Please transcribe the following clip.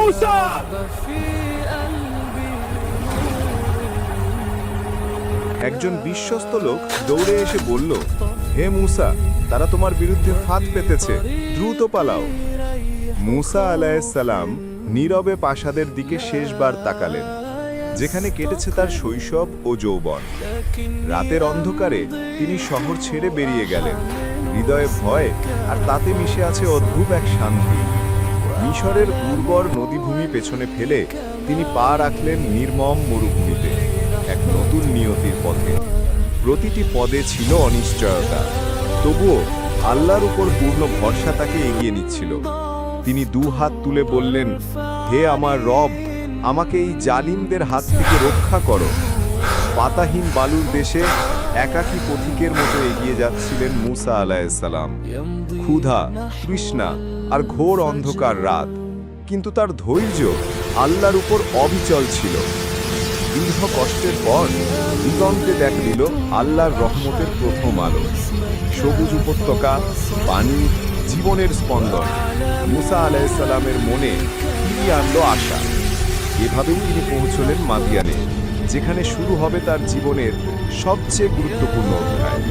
موسى! একজন বিশ্বস্ত লোক দৌড়ে এসে বলল, হে মূসা, তারা তোমার বিরুদ্ধে ফাঁদ পেতেছে, দ্রুত পালাও। মূসা আলাইহিস সালাম নীরবে প্রাসাদের দিকে শেষবার তাকালেন, যেখানে কেটেছে তার শৈশব ও যৌবন। রাতের অন্ধকারে তিনি শহর ছেড়ে বেরিয়ে গেলেন, হৃদয়ে ভয় আর তাতে মিশে আছে অদ্ভুত এক শান্তি। মিশরের উর্বর নদীভূমি পেছনে ফেলে তিনি পা রাখলেন নির্মম মরুভূমিতে, এক নতুন নিয়তির পথে। প্রতিটি পদে ছিল অনিশ্চয়তা, তবুও আল্লাহর উপর পূর্ণ ভরসা তাকে এগিয়ে নিচ্ছিল। তিনি হাত তুলে বললেন, হে আমার রব, আমাকে এই জালিমদের হাত থেকে রক্ষা করো। পাতাহীন বালুর দেশে একাকী পথিকের মতো এগিয়ে যাচ্ছিলেন মূসা আলাইহিস সালাম। ক্ষুধা, তৃষ্ণা আর ঘোর অন্ধকার রাত, কিন্তু তার ধৈর্য আল্লাহর উপর অবিচল ছিল। দীর্ঘ কষ্টের পর দিগন্তে দেখা দিল আল্লাহর রহমতের প্রথম আলো। সবুজ উপত্যকা, পানি, জীবনের স্পন্দন মূসা আলাইহিস সালামের মনে ফিরিয়ে আনলো আশা। এভাবেই তিনি পৌঁছলেন মাদিয়ানে, যেখানে শুরু হবে তার জীবনের সবচেয়ে গুরুত্বপূর্ণ অধ্যায়।